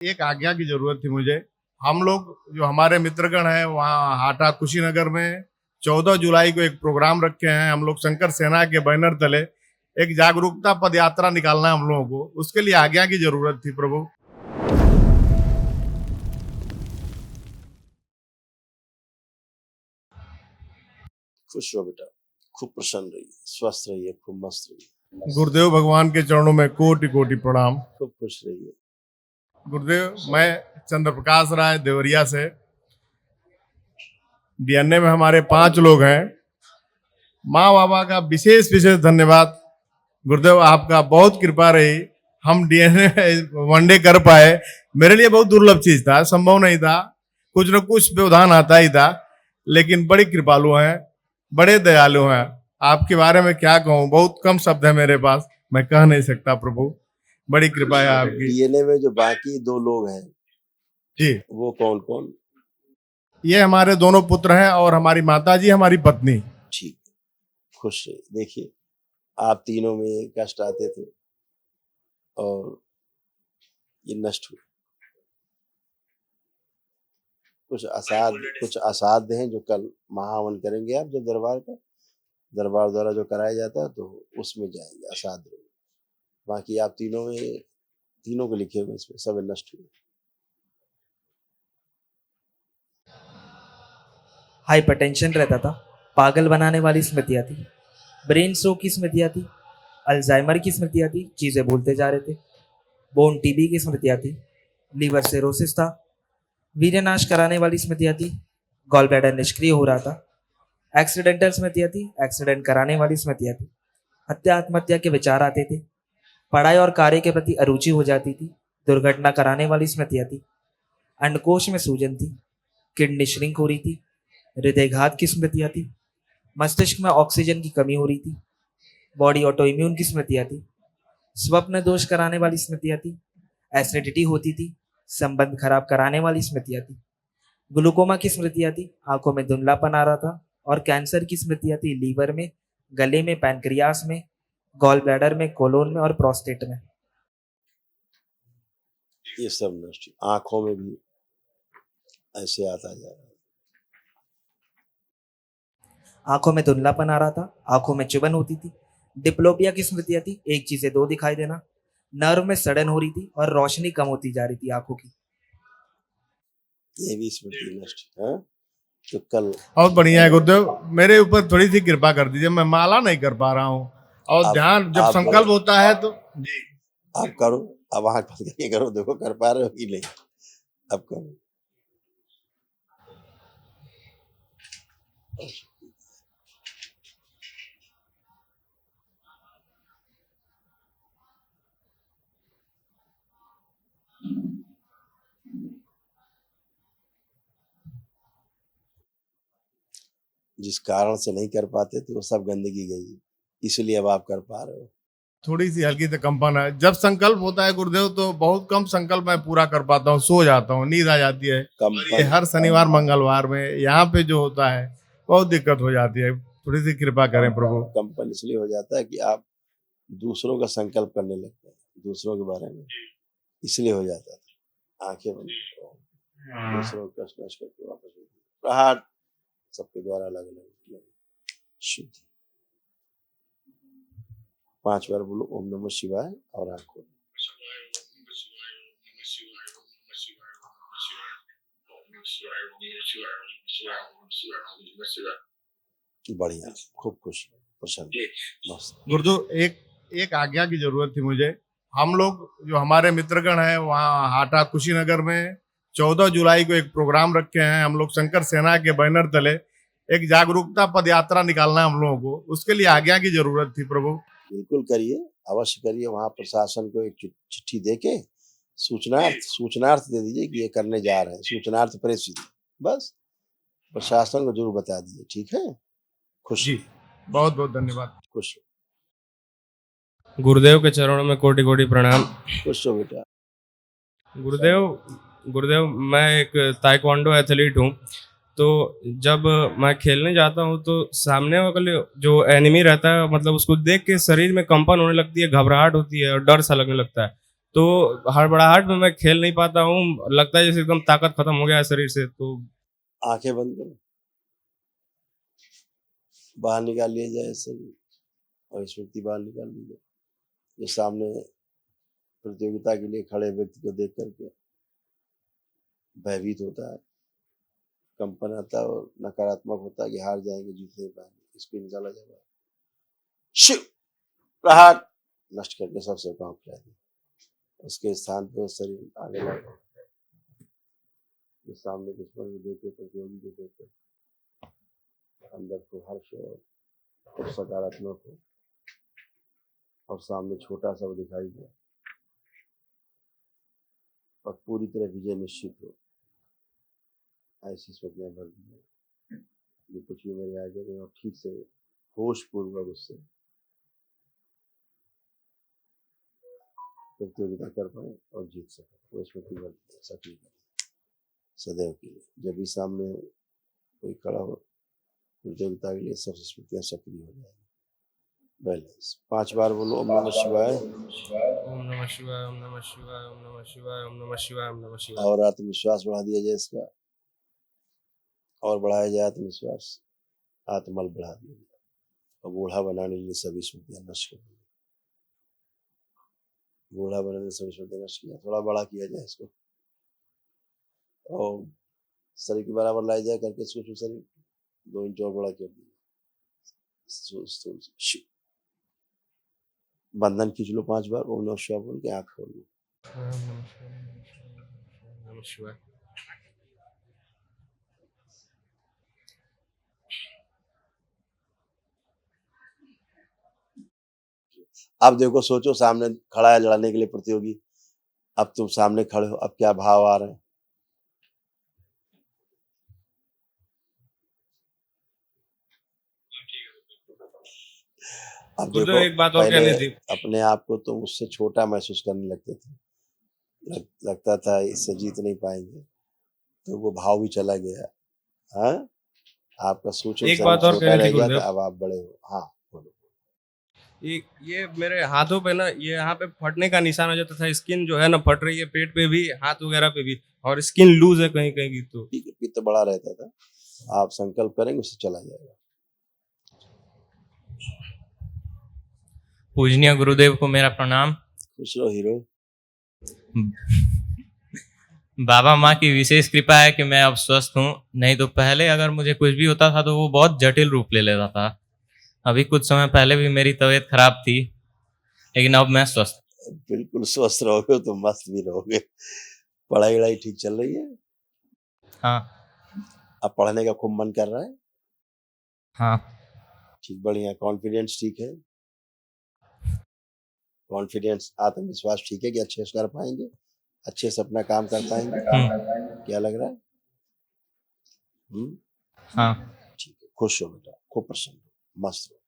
एक आज्ञा की जरूरत थी मुझे। हम लोग जो हमारे मित्रगण हैं वहाँ हाटा कुशीनगर में 14 जुलाई को एक प्रोग्राम रखे हैं। हम लोग शंकर सेना के बैनर तले एक जागरूकता पद यात्रा निकालना है हम लोगों को, उसके लिए आज्ञा की जरूरत थी प्रभु। खुश रहो बेटा, खूब प्रसन्न रहिए, स्वस्थ रहिए, खूब मस्त रहिए। गुरुदेव भगवान के चरणों में कोटि कोटि प्रणाम। खूब खुश रहिए। गुरुदेव, मैं चंद्र प्रकाश राय देवरिया से। डीएनए में हमारे 5 लोग हैं। माँ बाबा का विशेष विशेष धन्यवाद गुरुदेव, आपका बहुत कृपा रही। हम डीएनए वनडे कर पाए। मेरे लिए बहुत दुर्लभ चीज था, संभव नहीं था, कुछ न कुछ व्यवधान आता ही था, लेकिन बड़ी कृपालु हैं, बड़े दयालु हैं। आपके बारे में क्या कहूँ, बहुत कम शब्द है मेरे पास, मैं कह नहीं सकता प्रभु, बड़ी कृपा है आपकी। डीएनए में जो बाकी 2 लोग हैं जी, वो कौन कौन? ये हमारे दोनों पुत्र हैं और हमारी माता जी, हमारी पत्नी। ठीक, खुश रहिए। देखिए, आप तीनों में कष्ट आते थे और ये नष्ट हुए। कुछ असाध्य हैं जो कल महाहवन करेंगे आप, जो दरबार द्वारा जो कराया जाता है, तो उसमें जाएंगे असाध्य। बाकी आप तीनों को लिखे हुए इसमें सब नष्ट हुए। हाइपरटेंशन रहता था, पागल बनाने वाली स्मृतियाँ थी, ब्रेन स्ट्रोक की स्मृतियाँ थी, अल्जाइमर की स्मृतियाँ थी, चीज़ें भूलते जा रहे थे, बोन टीबी की स्मृतियाँ थी, लीवर सिरोसिस था, वीर्यनाश कराने वाली स्मृतियाँ थी, गॉल ब्लैडर निष्क्रिय हो रहा था, एक्सीडेंटल स्मृतियाँ थी, एक्सीडेंट कराने वाली स्मृतियाँ थी, हत्या आत्महत्या के विचार आते थे, पढ़ाई और कार्य के प्रति अरुचि हो जाती थी, दुर्घटना कराने वाली स्मृतियाँ थी, अंडकोश में सूजन थी, किडनी श्रिंक हो रही थी, हृदयघात की स्मृतियाँ थी, मस्तिष्क में ऑक्सीजन की कमी हो रही थी, बॉडी ऑटो इम्यून की स्मृतियाँ थी, स्वप्न दोष कराने वाली स्मृतियाँ थी, एसिडिटी होती थी, संबंध खराब कराने वाली स्मृतियाँ थी, ग्लूकोमा की स्मृतियाँ थी, आंखों में धुंधलापन आ रहा था, और कैंसर की स्मृतियाँ थी, लीवर में, गले में, पैनक्रियास में, गॉल ब्लैडर में, कोलोन में और प्रोस्टेट में। ये सब नष्ट। आंखों में भी ऐसे आता जा रहा है। आंखों में धुंधलापन आ रहा था, आंखों में चुभन होती थी, डिप्लोपिया की स्मृतियाँ थी, एक चीजें 2 दिखाई देना, नर्व में सड़न हो रही थी और रोशनी कम होती जा रही थी आंखों की। ये भी स्मृति नष्ट है। तो कल बहुत बढ़िया है गुरुदेव, मेरे ऊपर थोड़ी सी कृपा कर दीजिए, मैं माला नहीं कर पा रहा हूँ, और ध्यान जब संकल्प होता है तो जी आप करो। अब आँख बंद करके करो, देखो कर पा रहे हो कि नहीं। अब करो। जिस कारण से नहीं कर पाते थे वो सब गंदगी गई, इसलिए अब आप कर पा रहे हो। थोड़ी सी हल्की से कंपन है। जब संकल्प होता है गुरुदेव तो बहुत कम संकल्प मैं पूरा कर पाता हूँ, सो जाता हूँ, नींद आ जाती है। ये हर शनिवार मंगलवार में यहाँ पे जो होता है बहुत दिक्कत हो जाती है, थोड़ी सी कृपा करें प्रभु। कंपन इसलिए हो जाता है कि आप दूसरों का संकल्प करने लगते हैं, दूसरों के बारे में, इसलिए हो जाता था। आंखें बंद करो, दूसरों का कष्ट करके वापस प्रहार सबके द्वारा अलग अलग शुद्ध 5 बार बोलो ओम नमः शिवाय और आंख खोलो। बढ़िया, खूब खुश, प्रसन्न, मस्त। गुरुदेव, एक आज्ञा की जरूरत थी मुझे। हम लोग जो हमारे मित्रगण हैं वहाँ हाटा कुशीनगर में 14 जुलाई को एक प्रोग्राम रखे हैं। हम लोग शंकर सेना के बैनर तले एक जागरूकता पद यात्रा निकालना है हम लोगों को, उसके लिए आज्ञा की जरूरत थी प्रभु। बिल्कुल करिए, अवश्य करिए। वहाँ प्रशासन को एक चिट्ठी देके सूचनार्थ दे दीजिए कि ये करने जा रहे हैं, सूचनार्थ प्रेषित, बस प्रशासन को जरूर बता दीजिए। ठीक है, खुश जी, बहुत बहुत धन्यवाद। खुश गुरुदेव के चरणों में कोटि कोटि प्रणाम। खुश हो बेटा। गुरुदेव, मैं एक ताइक्वांडो एथलीट हूँ। तो जब मैं खेलने जाता हूँ तो सामने वाले जो एनिमी रहता है, मतलब उसको देख के शरीर में कंपन होने लगती है, घबराहट होती है और डर सा लगने लगता है। तो हड़बड़ाहट में मैं खेल नहीं पाता हूँ, लगता है जैसे एकदम ताकत खत्म हो गया है शरीर से। तो आंखें बंद करो, बाहर निकाल लिया जाए शरीर और स्मृति बाहर निकाल ली जाए। जो सामने प्रतियोगिता के लिए खड़े व्यक्ति को देख करके भयभीत होता है, कंपन आता है और नकारात्मक होता है कि हार जाएंगे, जीत नहीं पाएंगे, इसको निकाला जाएगा। शिव प्रहार नष्ट करके सबसे काम किया दिया, उसके स्थान पे शरीर आगे लगा। जो सामने दुश्मन को देखे, प्रतियोगी को देखे, अंदर को हर्ष और सकारात्मक हो और सामने छोटा सा वो दिखाई दे और पूरी तरह विजय निश्चित हो, ऐसी स्मृतियां भर दी। ये कुछ भी मेरे आगे नहीं और ठीक से होश पूर्वक उससे प्रतियोगिता कर पाए और जीत सके, वो स्मृति भर सक्रिय करें सदैव के लिए। जब भी सामने कोई खड़ा हो प्रतियोगिता के लिए, सबसे स्मृतियां सक्रिय हो जाएगी। बैलेंस 5 बार बोलो ओम नमः शिवाय। ओम नमः शिवाय, ओम नमः शिवाय, ओम नमः शिवाय, ओम नमः शिवाय, ओम नमः शिवाय। और आत्मविश्वास बढ़ा दिया जाए इसका, और बढ़ाया जाए आत्मविश्वास, आत्मबल बढ़ा दिया जाए और बूढ़ा बनाने के लिए सभी स्मृतियां नष्ट कर दी। बूढ़ा बनाने सभी स्मृतियां नष्ट किया, थोड़ा बड़ा किया जाए इसको और शरीर के बराबर लाया जाए करके इसको शरीर 2 इंच और बड़ा कर दिया। बंधन खींच लो 5 बार, ओम नमः शिवाय बोल के आँख खोल लो। ओम नमः शिवाय, ओम नमः शिवाय। अब देखो, सोचो सामने खड़ा है लड़ने के लिए प्रतियोगी, अब तुम सामने खड़े हो, अब क्या भाव आ रहे हैं? अब गुरुदेव देखो, एक बात और पहले कहनी थी। अपने आप को तुम उससे छोटा महसूस करने लगते थे, लगता था इससे जीत नहीं पाएंगे, तो वो भाव भी चला गया। हाँ, आपका सूक्ष्म एक शरीर बात और छोटा कहनी रह थी गया गुरुदेव। था, अब आप बड़े हो। हाँ बोलो। ये मेरे हाथों पे ना, ये यहाँ पे फटने का निशान हो जाता था, स्किन जो है ना फट रही है, पेट पे भी, हाथ वगैरह पे भी, और स्किन लूज है कहीं कहीं की। तो ठीक है, पित्त बड़ा रहता था, आप संकल्प करेंगे उससे चला जाएगा। पूजनीय गुरुदेव को मेरा प्रणाम। खुश रहो हीरो। बाबा माँ की विशेष कृपा है कि मैं अब स्वस्थ हूँ, नहीं तो पहले अगर मुझे कुछ भी होता था तो वो बहुत जटिल रूप ले लेता था। अभी कुछ समय पहले भी मेरी तबीयत खराब थी, लेकिन अब मैं स्वस्थ। बिल्कुल स्वस्थ रहोगे तो मस्त भी रहोगे। पढ़ाई वढ़ाई ठीक चल रही है? हाँ अब पढ़ने का खूब मन कर रहा है? हाँ ठीक, बढ़िया। कॉन्फिडेंस ठीक है? कॉन्फिडेंस, आत्मविश्वास ठीक है कि अच्छे से कर पाएंगे, अच्छे से अपना काम कर पाएंगे? क्या लग रहा है? हाँ। ठीक है, खुश हो बेटा, खूब प्रसन्न हो, मस्त हो।